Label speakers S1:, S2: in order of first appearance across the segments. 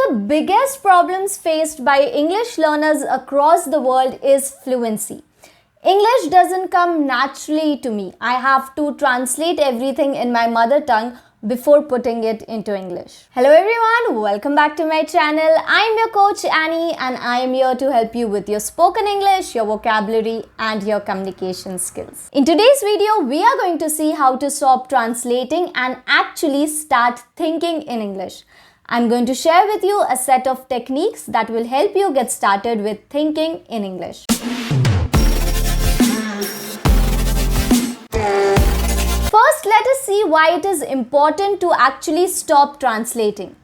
S1: the biggest problems faced by English learners across the world is fluency. English doesn't come naturally to me. I have to translate everything in my mother tongue before putting it into English. Hello everyone, welcome back to my channel. I'm your coach Annie and I am here to help you with your spoken English, your vocabulary and your communication skills. In today's video, we are going to see how to stop translating and actually start thinking in English. I'm going to share with you a set of techniques that will help you get started with thinking in English. First, let us see why it is important to actually stop translating.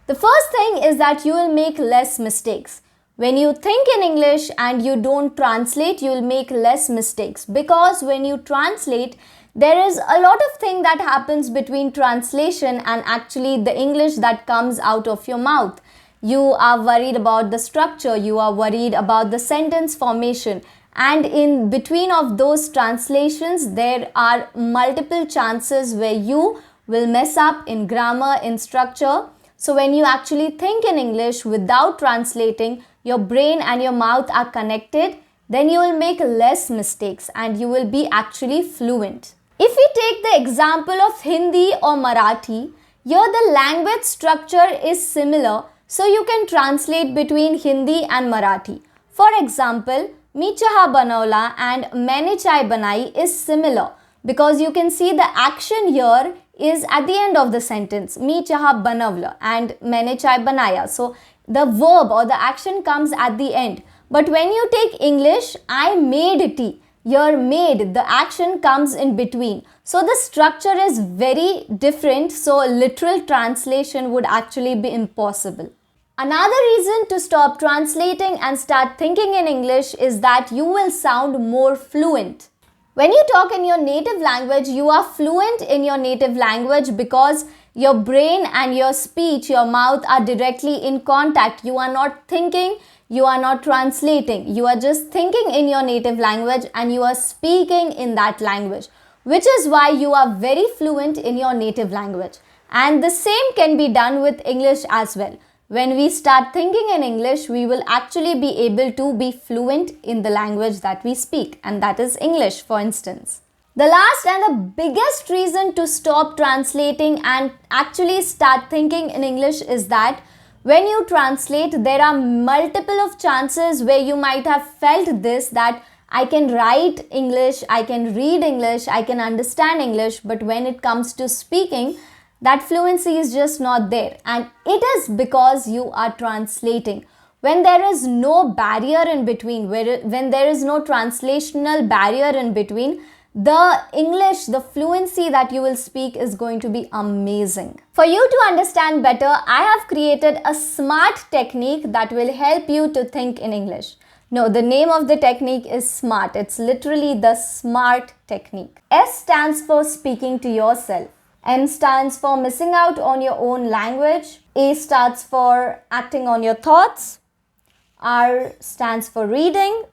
S1: The first thing is that you will make less mistakes. When you think in English and you don't translate, you will make less mistakes because when you translate, there is a lot of thing that happens between translation and actually the English that comes out of your mouth. You are worried about the structure, you are worried about the sentence formation. And in between of those translations, there are multiple chances where you will mess up in grammar, in structure. So when you actually think in English without translating, your brain and your mouth are connected, then you will make less mistakes and you will be actually fluent. If we take the example of Hindi or Marathi, here the language structure is similar, so you can translate between Hindi and Marathi. For example, मी चहा बनवला and मैंने चाय बनाई is similar because you can see the action here is at the end of the sentence. मी चहा बनवला and मैंने चाय बनाया. So the verb or the action comes at the end. But when you take English, I made tea. Here made, the action comes in between. So the structure is very different. So literal translation would actually be impossible. Another reason to stop translating and start thinking in English is that you will sound more fluent. When you talk in your native language, you are fluent in your native language because your brain and your speech, your mouth are directly in contact. You are not thinking, you are not translating. You are just thinking in your native language and you are speaking in that language, which is why you are very fluent in your native language. And the same can be done with English as well. When we start thinking in English, we will actually be able to be fluent in the language that we speak, and that is English, for instance. The last and the biggest reason to stop translating and actually start thinking in English is that when you translate, there are multiple of chances where you might have felt this, that I can write English, I can read English, I can understand English, but when it comes to speaking, that fluency is just not there, and it is because you are translating. When there is no barrier in between, when there is no translational barrier in between, the English, the fluency that you will speak is going to be amazing. For you to understand better, I have created a smart technique that will help you to think in English. No, the name of the technique is SMART. It's literally the SMART technique. S stands for speaking to yourself. M stands for missing out on your own language. A stands for acting on your thoughts. R stands for reading.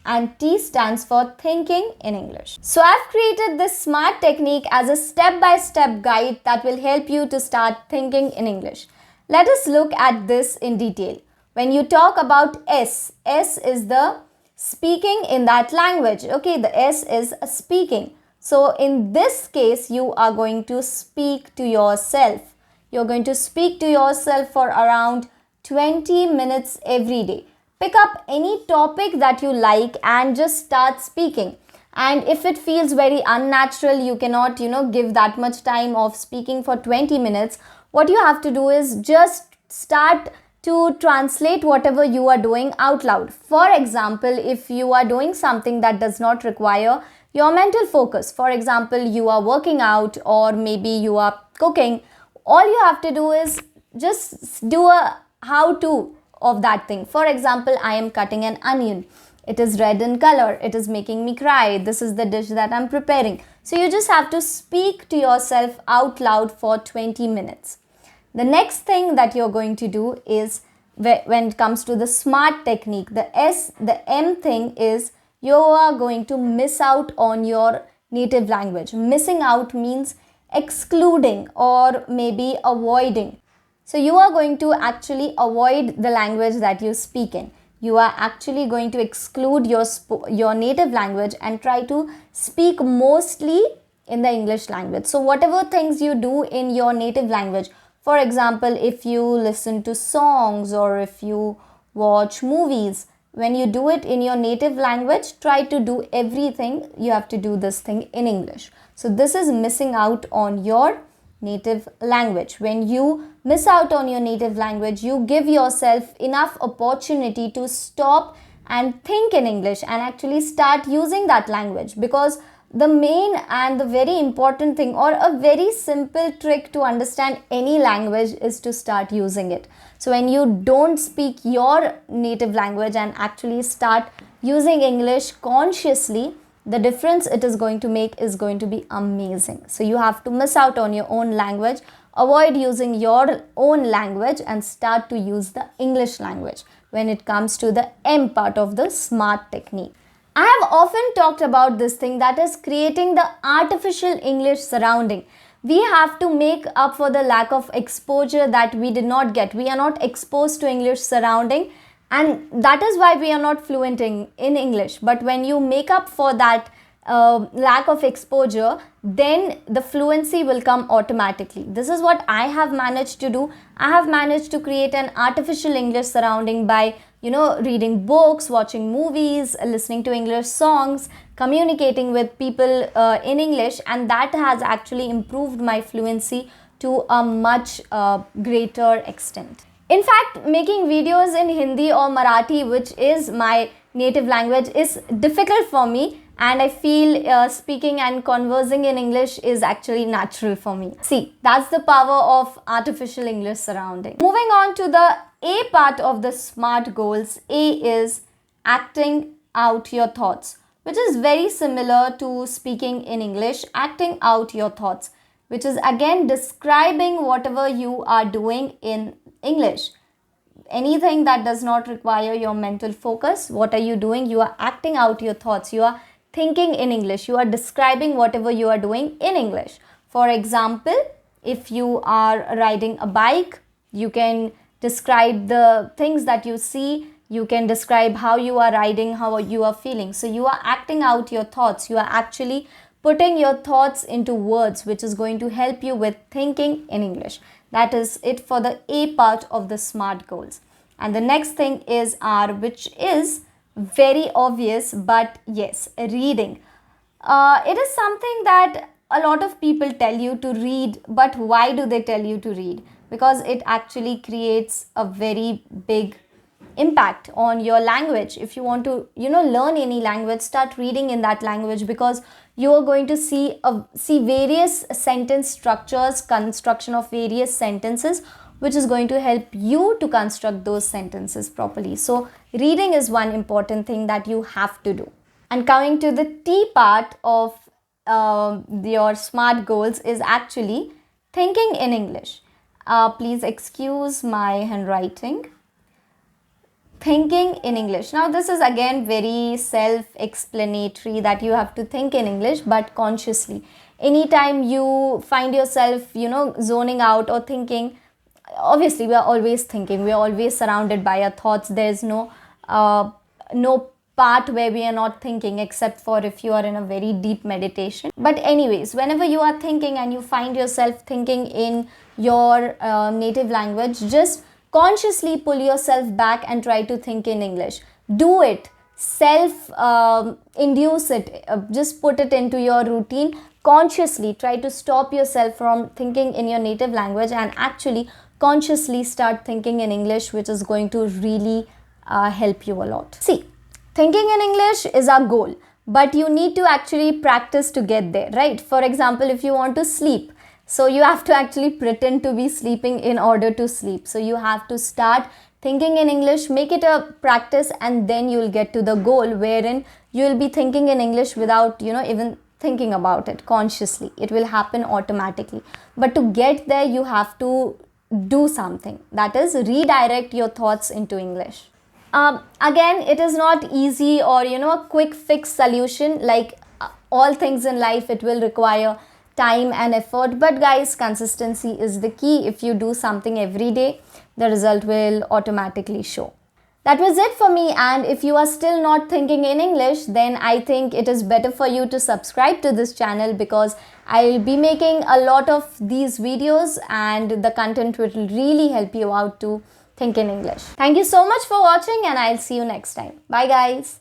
S1: And T stands for thinking in English. So I've created this SMART technique as a step-by-step guide that will help you to start thinking in English. Let us look at this in detail. When you talk about S, S is the speaking in that language. Okay, the S is speaking. So in this case, you are going to speak to yourself. You're going to speak to yourself for around 20 minutes every day. Pick up any topic that you like and just start speaking. And if it feels very unnatural, you cannot, give that much time of speaking for 20 minutes. What you have to do is just start to translate whatever you are doing out loud. For example, if you are doing something that does not require your mental focus. For example, you are working out or maybe you are cooking. All you have to do is just do a how-to of that thing. For example, I am cutting an onion. It is red in color. It is making me cry. This is the dish that I'm preparing. So you just have to speak to yourself out loud for 20 minutes. The next thing that you're going to do is when it comes to the SMART technique, the M thing is you are going to miss out on your native language. Missing out means excluding or maybe avoiding. So you are going to actually avoid the language that you speak in. You are actually going to exclude your native language and try to speak mostly in the English language. So whatever things you do in your native language, for example, if you listen to songs or if you watch movies, when you do it in your native language, try to do everything. You have to do this thing in English. So this is missing out on your native language. When you miss out on your native language, you give yourself enough opportunity to stop and think in English and actually start using that language, because the main and the very important thing, or a very simple trick to understand any language, is to start using it. So when you don't speak your native language and actually start using English consciously, the difference it is going to make is going to be amazing. So you have to miss out on your own language, avoid using your own language, and start to use the English language when it comes to the M part of the SMART technique. I have often talked about this thing, that is creating the artificial English surrounding. We have to make up for the lack of exposure that we did not get. We are not exposed to English surrounding, and that is why we are not fluent in English. But when you make up for that lack of exposure, then the fluency will come automatically. This is what I have managed to do. I have managed to create an artificial English surrounding by reading books, watching movies, listening to English songs, communicating with people in English, and that has actually improved my fluency to a much greater extent. In fact, making videos in Hindi or Marathi, which is my native language, is difficult for me, and I feel speaking and conversing in English is actually natural for me. See, that's the power of artificial English surrounding. Moving on to the A part of the SMART goals. A is acting out your thoughts, which is very similar to speaking in English. Acting out your thoughts, which is again describing whatever you are doing in English. Anything that does not require your mental focus, what are you doing? You are acting out your thoughts. You are thinking in English. You are describing whatever you are doing in English. For example, if you are riding a bike, you can describe the things that you see. You can describe how you are riding, how you are feeling. So you are acting out your thoughts. You are actually putting your thoughts into words, which is going to help you with thinking in English. That is it for the A part of the SMART goals. And the next thing is R, which is very obvious, but yes, reading. It is something that a lot of people tell you to read, but why do they tell you to read? Because it actually creates a very big impact on your language. If you want to learn any language, start reading in that language, because you are going to see various sentence structures, construction of various sentences, which is going to help you to construct those sentences properly. So reading is one important thing that you have to do. And coming to the T part of your SMART goals is actually thinking in English. Please excuse my handwriting. Thinking in English. Now this is again very self-explanatory, that you have to think in English, but consciously. Anytime you find yourself, zoning out or thinking, obviously we are always thinking, we are always surrounded by our thoughts. There's no part where we are not thinking, except for if you are in a very deep meditation. But anyways, whenever you are thinking and you find yourself thinking in your native language, just consciously pull yourself back and try to think in English. Do it. Induce it. Just put it into your routine. Consciously try to stop yourself from thinking in your native language and actually consciously start thinking in English, which is going to really help you a lot. See, thinking in English is our goal, but you need to actually practice to get there, right? For example, if you want to sleep, so you have to actually pretend to be sleeping in order to sleep. So you have to start thinking in English, make it a practice, and then you will get to the goal wherein you will be thinking in English without, even thinking about it consciously. It will happen automatically. But to get there, you have to do something. That is, redirect your thoughts into English. Again, it is not easy or, a quick fix solution. Like all things in life, it will require time and effort, but guys, consistency is the key. If you do something every day, the result will automatically show. That was it for me, and if you are still not thinking in English, then I think it is better for you to subscribe to this channel, because I'll be making a lot of these videos and the content will really help you out to think in English. Thank you so much for watching, and I'll see you next time. Bye guys.